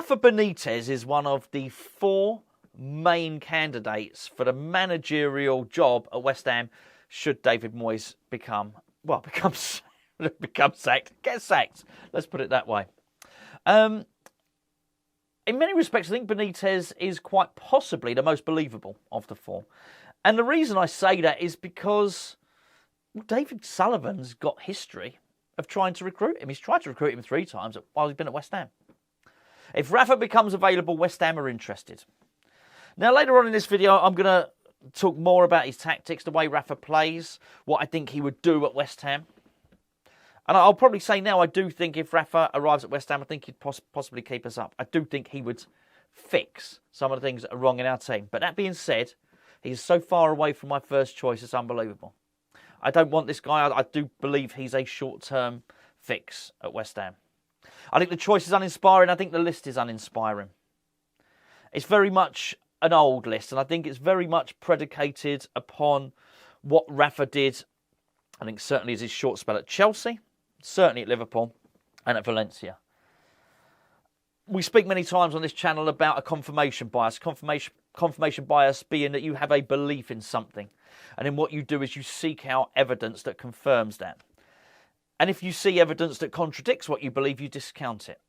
Rafa Benitez is one of the 4 main candidates for the managerial job at West Ham should David Moyes become sacked. Get sacked. Let's put it that way. In many respects, I think Benitez is quite possibly the most believable of the 4. And the reason I say that is because David Sullivan's got history of trying to recruit him. He's tried to recruit him 3 times while he's been at West Ham. If Rafa becomes available, West Ham are interested. Now, later on in this video, I'm going to talk more about his tactics, the way Rafa plays, what I think he would do at West Ham. And I'll probably say now, I do think if Rafa arrives at West Ham, I think he'd possibly keep us up. I do think he would fix some of the things that are wrong in our team. But that being said, he's so far away from my first choice, it's unbelievable. I don't want this guy. I do believe he's a short-term fix at West Ham. I think the choice is uninspiring. I think the list is uninspiring. It's very much an old list, and I think it's very much predicated upon what Rafa did. I think certainly is his short spell at Chelsea, certainly at Liverpool, and at Valencia. We speak many times on this channel about a confirmation bias. Confirmation bias being that you have a belief in something. And then what you do is you seek out evidence that confirms that. And if you see evidence that contradicts what you believe, you discount it.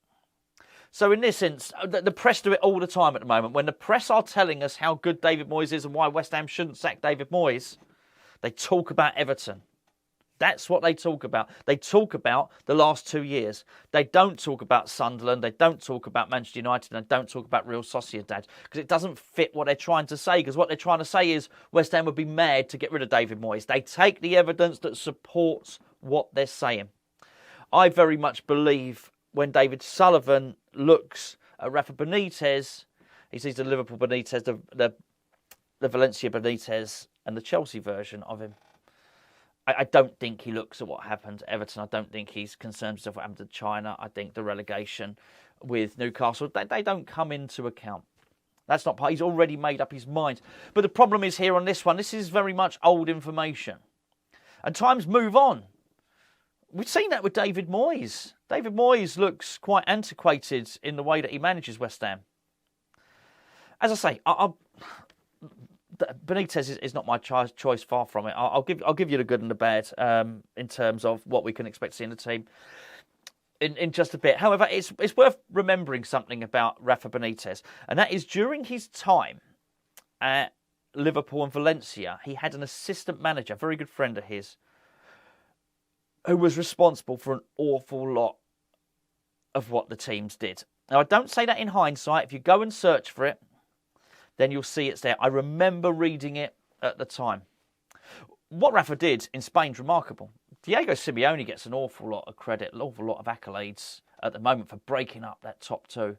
So in this instance, the press do it all the time at the moment. When the press are telling us how good David Moyes is and why West Ham shouldn't sack David Moyes, they talk about Everton. That's what they talk about. They talk about the last 2 years. They don't talk about Sunderland. They don't talk about Manchester United. And they don't talk about Real Sociedad because it doesn't fit what they're trying to say. Because what they're trying to say is West Ham would be mad to get rid of David Moyes. They take the evidence that supports what they're saying. I very much believe when David Sullivan looks at Rafa Benitez, he sees the Liverpool Benitez, the Valencia Benitez, and the Chelsea version of him. I don't think he looks at what happened at Everton. I don't think he's concerned himself with what happened to China. I think the relegation with Newcastle, they don't come into account. That's not part. He's already made up his mind. But the problem is here on this one, this is very much old information. And times move on. We've seen that with David Moyes. David Moyes looks quite antiquated in the way that he manages West Ham. As I say, Benitez is not my choice, far from it. I'll give you the good and the bad in terms of what we can expect to see in the team in just a bit. However, it's worth remembering something about Rafa Benitez, and that is during his time at Liverpool and Valencia, he had an assistant manager, a very good friend of his, who was responsible for an awful lot of what the teams did. Now, I don't say that in hindsight. If you go and search for it, then you'll see it's there. I remember reading it at the time. What Rafa did in Spain's remarkable. Diego Simeone gets an awful lot of credit, an awful lot of accolades at the moment for breaking up that top 2.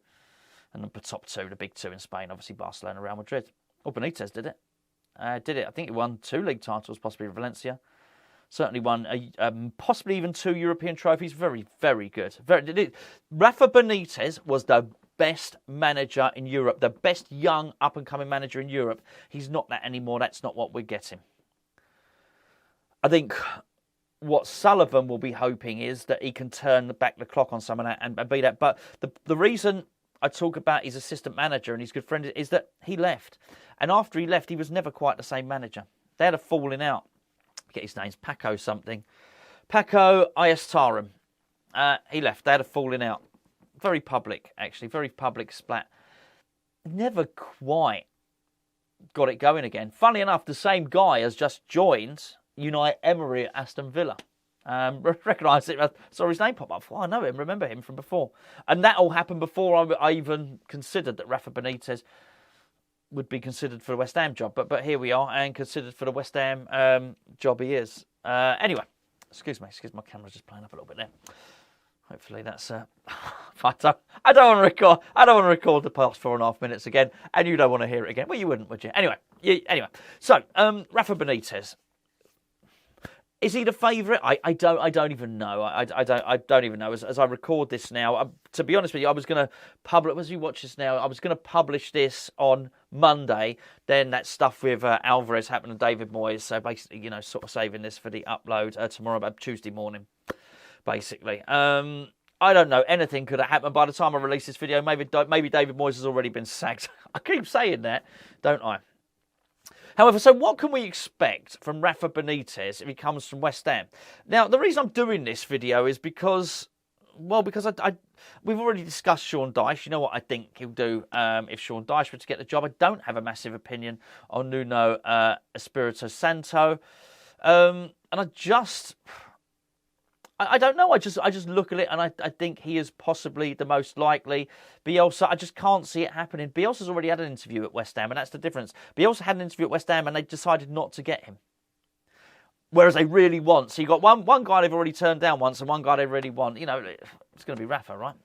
And the top 2, the big 2 in Spain, obviously Barcelona, Real Madrid. Well, Benitez did it. I think he won 2 league titles, possibly with Valencia. Certainly won possibly even 2 European trophies. Very, very good. Rafa Benitez was the best manager in Europe, the best young up-and-coming manager in Europe. He's not that anymore. That's not what we're getting. I think what Sullivan will be hoping is that he can turn back the clock on someone and be that. But the reason I talk about his assistant manager and his good friend is that he left. And after he left, he was never quite the same manager. They had a falling out. Get his name's Paco something. Paco Ayestaran. He left. They had a falling out. Very public, actually. Very public splat. Never quite got it going again. Funnily enough, the same guy has just joined Unai Emery at Aston Villa. Recognise it. Saw his name pop up. I know him, remember him from before. And that all happened before I even considered that Rafa Benitez would be considered for the West Ham job. But here we are, and considered for the West Ham job he is. Anyway, excuse me, my camera's just playing up a little bit there. Hopefully that's. I don't want to record. I don't want to record the past 4.5 minutes again, and you don't want to hear it again. Well, you wouldn't, would you? Anyway. So Rafa Benitez. Is he the favourite? I don't even know. I don't even know. As I record this now, to be honest with you, I was going to publish. As you watch this now, I was going to publish this on Monday. Then that stuff with Alvarez happened to David Moyes. So basically, sort of saving this for the upload tomorrow, about Tuesday morning. Basically, I don't know. Anything could have happened. By the time I release this video, maybe David Moyes has already been sacked. I keep saying that, don't I? However, so what can we expect from Rafa Benitez if he comes from West Ham? Now, the reason I'm doing this video is because we've already discussed Sean Dyche. You know what I think he'll do if Sean Dyche were to get the job. I don't have a massive opinion on Nuno Espirito Santo. And I don't know. I just look at it and I think he is possibly the most likely. Bielsa, I just can't see it happening. Bielsa's already had an interview at West Ham, and that's the difference. Bielsa had an interview at West Ham, and they decided not to get him. Whereas they really want. So you got one guy they've already turned down once, and one guy they really want. You know, it's going to be Rafa, right?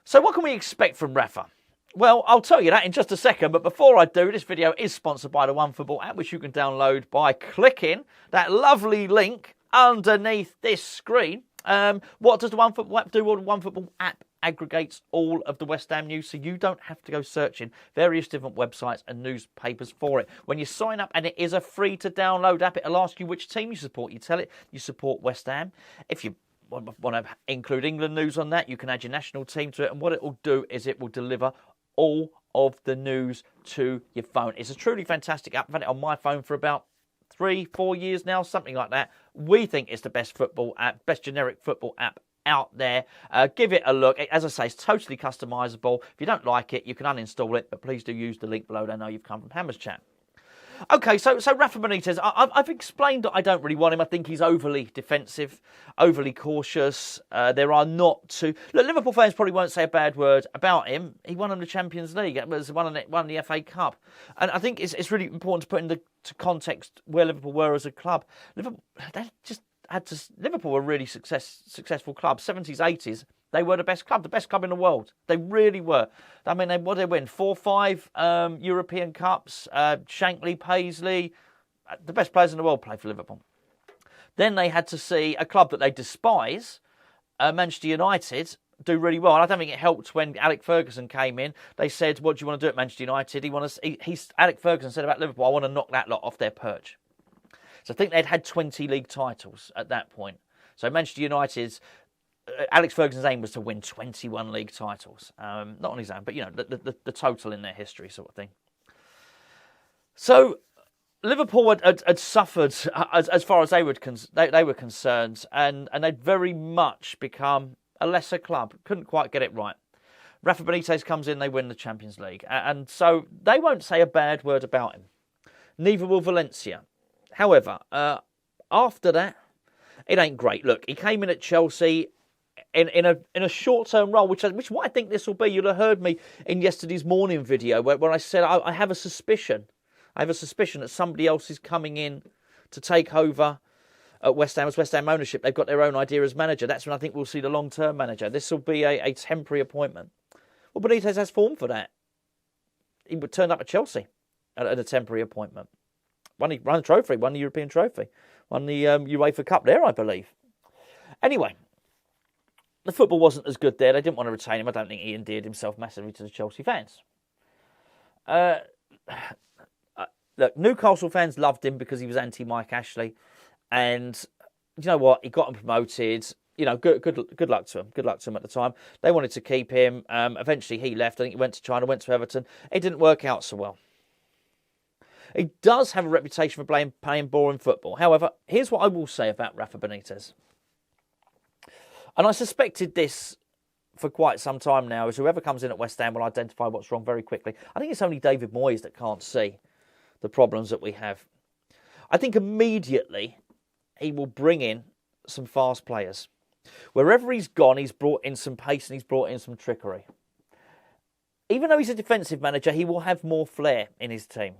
So what can we expect from Rafa? Well, I'll tell you that in just a second, but before I do, this video is sponsored by the OneFootball app, which you can download by clicking that lovely link underneath this screen. What does the OneFootball app do? Well, the OneFootball app aggregates all of the West Ham news, so you don't have to go searching various different websites and newspapers for it. When you sign up, and it is a free-to-download app, it'll ask you which team you support. You tell it you support West Ham. If you want to include England news on that, you can add your national team to it, and what it will do is it will deliver all of the news to your phone. It's a truly fantastic app. I've had it on my phone for about 3-4 years now, something like that. We think it's the best football app, best generic football app out there. Give it a look. As I say, it's totally customizable. If you don't like it, you can uninstall it, but please do use the link below. They know you've come from Hammers Chat. Okay, so Rafa Benitez, I've explained that I don't really want him. I think he's overly defensive, overly cautious. There are not too... Look, Liverpool fans probably won't say a bad word about him. He won them the Champions League. It was won the FA Cup. And I think it's really important to put into context where Liverpool were as a club. Liverpool were a really successful club. 70s, 80s, they were the best club in the world. They really were. I mean, what did they win? 4-5 European Cups. Shankly, Paisley, the best players in the world play for Liverpool. Then they had to see a club that they despise, Manchester United, do really well. And I don't think it helped when Alex Ferguson came in. They said, "What do you want to do at Manchester United?" Alex Ferguson said about Liverpool, "I want to knock that lot off their perch." So I think they'd had 20 league titles at that point. So Manchester United's Alex Ferguson's aim was to win 21 league titles. Not on his own, but, you know, the total in their history sort of thing. So Liverpool had suffered as far as they were concerned, and they'd very much become a lesser club. Couldn't quite get it right. Rafa Benitez comes in, they win the Champions League. And so they won't say a bad word about him. Neither will Valencia. However, after that, it ain't great. Look, he came in at Chelsea in a short-term role, which what I think this will be. You'll have heard me in yesterday's morning video where I said I have a suspicion. I have a suspicion that somebody else is coming in to take over at West Ham as West Ham ownership. They've got their own idea as manager. That's when I think we'll see the long-term manager. This will be a temporary appointment. Well, Benitez has form for that. He turned up at Chelsea at a temporary appointment. Won a trophy, won the European trophy, won the UEFA Cup there, I believe. Anyway, the football wasn't as good there. They didn't want to retain him. I don't think he endeared himself massively to the Chelsea fans. Look, Newcastle fans loved him because he was anti-Mike Ashley. And you know what? He got him promoted. You know, good luck to him. Good luck to him at the time. They wanted to keep him. Eventually he left. I think he went to China, went to Everton. It didn't work out so well. He does have a reputation for playing boring football. However, here's what I will say about Rafa Benitez. And I suspected this for quite some time now, is whoever comes in at West Ham will identify what's wrong very quickly. I think it's only David Moyes that can't see the problems that we have. I think immediately he will bring in some fast players. Wherever he's gone, he's brought in some pace and he's brought in some trickery. Even though he's a defensive manager, he will have more flair in his team.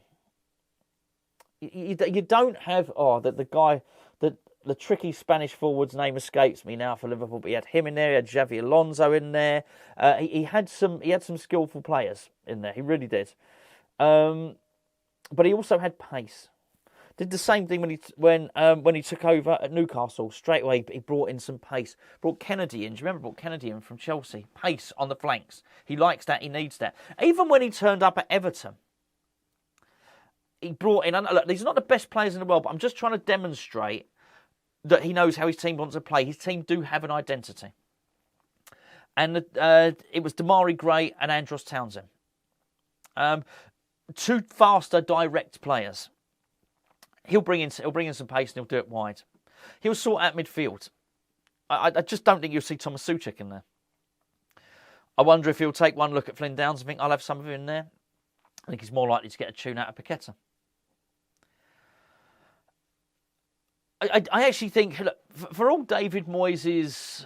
You don't have the guy that the tricky Spanish forward's name escapes me now for Liverpool, but he had him in there. He had Xavi Alonso in there. He had some skillful players in there. He really did. But he also had pace. Did the same thing when he took over at Newcastle. Straight away he brought in some pace. Brought Kennedy in. Do you remember? Brought Kennedy in from Chelsea. Pace on the flanks. He likes that. He needs that. Even when he turned up at Everton, he brought in... Look, these are not the best players in the world, but I'm just trying to demonstrate that he knows how his team wants to play. His team do have an identity. and it was Damari Gray and Andros Townsend. Two faster, direct players. He'll bring in some pace and he'll do it wide. He'll sort out midfield. I just don't think you'll see Thomas Souček in there. I wonder if he'll take one look at Flynn Downs and think, I'll have some of him in there. I think he's more likely to get a tune out of Paqueta. I actually think, look, for all David Moyes'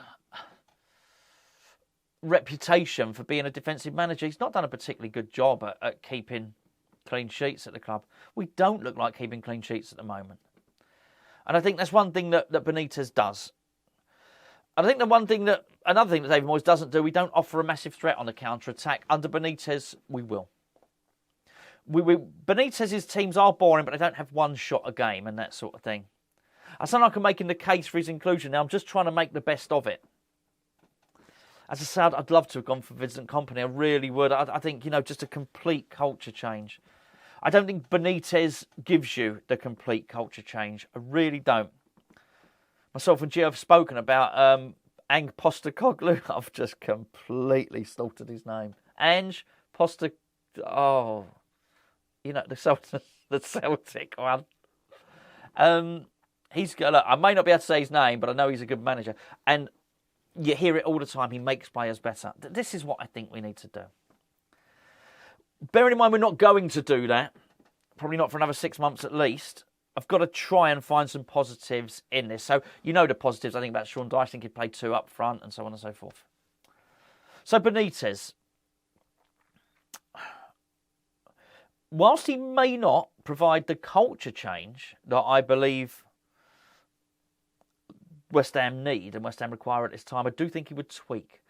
reputation for being a defensive manager, he's not done a particularly good job at keeping clean sheets at the club. We don't look like keeping clean sheets at the moment. And I think that's one thing that Benitez does. And I think another thing that David Moyes doesn't do, we don't offer a massive threat on the counter-attack. Under Benitez, we will. Benitez's teams are boring, but they don't have one shot a game and that sort of thing. I sound like I'm making the case for his inclusion now. I'm just trying to make the best of it. As I said, I'd love to have gone for Vincent Kompany. I really would. I think, just a complete culture change. I don't think Benitez gives you the complete culture change. I really don't. Myself and Gio have spoken about Ang Postecoglou. I've just completely slaughtered his name. Ange Postecoglou. Oh, the Celtic one. I may not be able to say his name, but I know he's a good manager. And you hear it all the time. He makes players better. This is what I think we need to do. Bearing in mind we're not going to do that, probably not for another 6 months at least, I've got to try and find some positives in this. So, the positives I think about Sean Dyche. I think he'd play two up front and so on and so forth. So Benitez, whilst he may not provide the culture change that I believe West Ham need and West Ham require at this time, I do think he would tweak.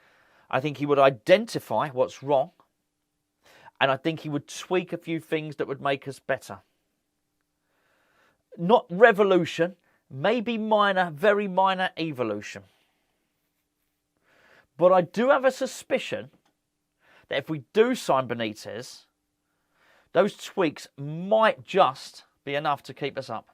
I think he would identify what's wrong, and I think he would tweak a few things that would make us better. Not revolution, maybe minor, very minor evolution. But I do have a suspicion that if we do sign Benitez, those tweaks might just be enough to keep us up.